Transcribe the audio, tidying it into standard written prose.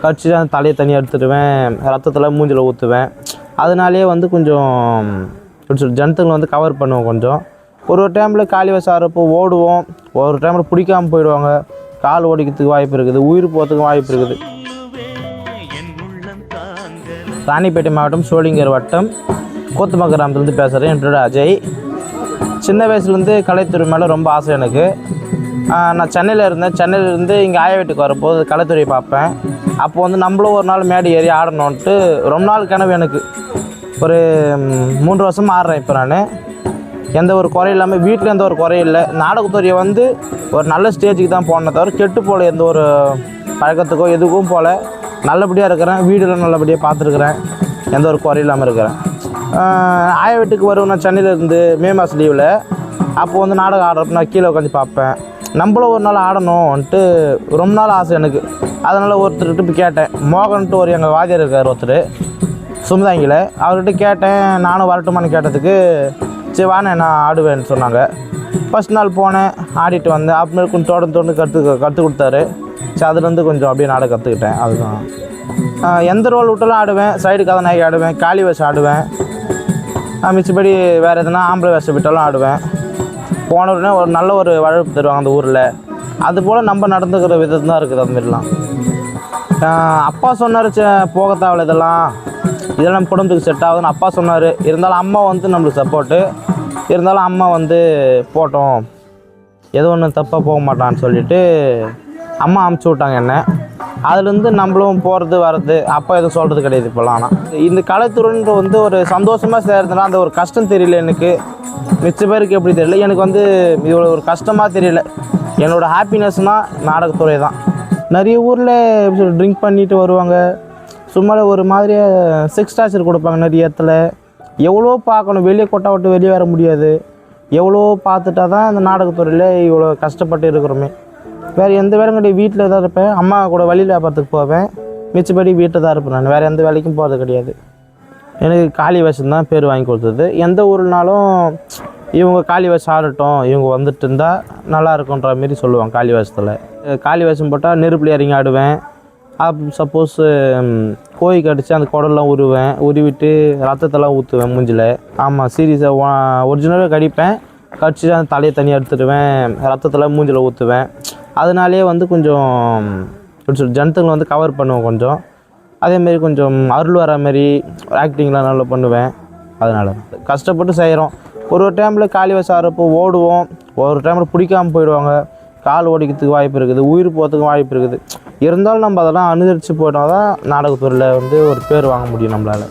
கடிச்சு அந்த தலையை தனியாக எடுத்துடுவேன், ரத்தத்தில் மூஞ்சில் ஊற்றுவேன். அதனாலே வந்து கொஞ்சம் ஜந்துங்களை வந்து கவர் பண்ணுவோம். கொஞ்சம் ஒரு டைமில் காலி வயசு ஆகிறப்போ ஓடுவோம், ஒரு டைமில் பிடிக்காமல் போயிடுவாங்க, கால் ஓடிக்கிறதுக்கு வாய்ப்பு இருக்குது, உயிர் போகிறதுக்கு வாய்ப்பு இருக்குது. ராணிப்பேட்டை மாவட்டம் சோளிங்கர் வட்டம் கோத்தமக்க கிராமத்துலேருந்து பேசுகிறேன். என் பேர் அஜய். சின்ன வயசுலேருந்து கலைத்துறை மேலே ரொம்ப ஆசை எனக்கு. நான் சென்னையில் இருந்தேன். சென்னையிலேருந்து இங்கே ஆயா வீட்டுக்கு வரப்போது கலைத்துறையை பார்ப்பேன். அப்போ வந்து நம்மளும் ஒரு நாள் மேடை ஏறி ஆடணுன்ட்டு ரொம்ப நாள் கனவு எனக்கு. ஒரு 3 வருஷமாக ஆடுறேன் இப்போ. நான் எந்த ஒரு குறையும் இல்லாமல், வீட்டில் எந்த ஒரு குறையும் இல்லை. நாடகத்துறையை வந்து ஒரு நல்ல ஸ்டேஜுக்கு தான் போனே தவிர கெட்டு போல, எந்த ஒரு பழக்கத்துக்கோ எதுக்கும் போல் நல்லபடியாக இருக்கிறேன். வீடெல்லாம் நல்லபடியாக பார்த்துருக்குறேன், எந்த ஒரு குறையும் இல்லாமல் இருக்கிறேன். ஆயா வீட்டுக்கு வருவேன் நான் சென்னையிலேருந்து மே மாதம் லீவில். அப்போது வந்து நாடகம் ஆடுறப்ப நான் கீழே உட்காந்து பார்ப்பேன். நம்மளும் ஒரு நாள் ஆடணும்ன்ட்டு ரொம்ப நாள் ஆசை எனக்கு. அதனால் ஒருத்தர்கிட்ட போய் கேட்டேன். மோகன்ட்டு ஒரு எங்கள் வாத்தியார் இருக்கார் ஒருத்தர் சுமதாங்கியில், அவர்கிட்ட கேட்டேன். நானும் வரட்டுமான்னு கேட்டதுக்கு சரி வானே நான் ஆடுவேன்னு சொன்னாங்க. ஃபஸ்ட் நாள் போனேன், ஆடிட்டு வந்தேன். அப்புறம் கொஞ்சம் தொடர்ந்து கற்றுக் கொடுத்தாரு. சரி அதுலேருந்து கொஞ்சம் அப்படியே நாடகம் கற்றுக்கிட்டேன். அதுதான். எந்த ரோல் விட்டாலும் ஆடுவேன். சைடு கதாநாயகி ஆடுவேன், காளி வேஷம் ஆடுவேன். மிச்சப்படி வேறு எதுனா ஆம்பளை வேஷம் விட்டாலும் ஆடுவேன். போன உடனே ஒரு நல்ல ஒரு வழப்பு தருவாங்க அந்த ஊரில். அதுபோல் நம்ம நடந்துக்கிற விதம் தான் இருக்குது. அதுமாரிலாம் அப்பா சொன்னார், போக தேவையில்ல, இதெல்லாம் நம்ம குடும்பத்துக்கு செட் ஆகுதுன்னு அப்பா சொன்னார். இருந்தாலும் அம்மா வந்து நம்மளுக்கு சப்போர்ட்டு. இருந்தாலும் அம்மா வந்து போட்டோம், எது ஒன்றும் தப்பாக போக மாட்டான்னு சொல்லிவிட்டு அம்மா அமுச்சு விட்டாங்க என்ன. அதுலேருந்து நம்மளும் போகிறது வர்றது. அப்பா எதுவும் சொல்கிறது கிடையாது இப்போலாம். ஆனால் இந்த கலைத்துறைன்ற வந்து ஒரு சந்தோஷமாக செய்கிறதுனா அந்த ஒரு கஷ்டம் தெரியல எனக்கு. மிச்ச பேருக்கு எப்படி தெரியல, எனக்கு வந்து இது ஒரு கஷ்டமாக தெரியல. என்னோடய ஹாப்பினஸ்னால் நாடகத்துறை தான். நிறைய ஊரில் ட்ரிங்க் பண்ணிட்டு வருவாங்க, சும்மா ஒரு மாதிரியாக செக்ஸ் டார்ச்சர் கொடுப்பாங்க நிறைய இடத்துல. எவ்வளோ பார்க்கணும், வெளியே கொட்டா விட்டு வெளியே வர முடியாது. எவ்வளோ பார்த்துட்டா தான் இந்த நாடகத்துறையில் இவ்வளோ கஷ்டப்பட்டு இருக்கிறோமே. வேறு எந்த வேலையும் கிடையாது. வீட்டில் தான் இருப்பேன், அம்மா கூட வழியில் வியாபாரத்துக்கு போவேன். மிச்சப்படி வீட்டில் தான் இருப்பேன். நான் வேறு எந்த வேலைக்கும் போகிறது கிடையாது. எனக்கு காளி வேஷம் தான் பேர் வாங்கி கொடுத்தது. எந்த ஊர்னாலும் இவங்க காளி வேஷம் ஆடட்டும், இவங்க வந்துட்டு இருந்தால் நல்லா இருக்குன்ற மாரி சொல்லுவாங்க. காளி வேஷத்தில் காளி வேஷம் போட்டால் நெருப்புல இறங்கி ஆடுவேன். சப்போஸ் கோழி கடிச்சு அந்த குடல்லாம் உருவேன், உருவிட்டு ரத்தத்தெல்லாம் ஊற்றுவேன் மூஞ்சில். ஆமாம், சீரியஸாக ஒரிஜினலாக கடிப்பேன். கடிச்சு அந்த தலையை தனியாக எடுத்துடுவேன், ரத்தத்தெல்லாம் மூஞ்சில் ஊற்றுவேன். அதனாலே வந்து கொஞ்சம் ஜந்துங்களை வந்து கவர் பண்ணுவோம். கொஞ்சம் அதேமாரி கொஞ்சம் அருள் வர மாதிரி ஆக்டிங்லாம் நல்லா பண்ணுவேன். அதனால் கஷ்டப்பட்டு செய்கிறோம். ஒரு டைமில் காலி வயசு ஆகிறப்போ ஓடுவோம், ஒரு டைமில் பிடிக்காமல் போயிடுவாங்க, கால் ஓடிக்கிறதுக்கு வாய்ப்பு இருக்குது, உயிர் போகிறதுக்கு வாய்ப்பு இருக்குது. இருந்தாலும் நம்ம அதெல்லாம் அனுசரித்து போயிட்டோம் தான் நாடகத்துறையில் வந்து ஒரு பேர் வாங்க முடியும் நம்மளால்.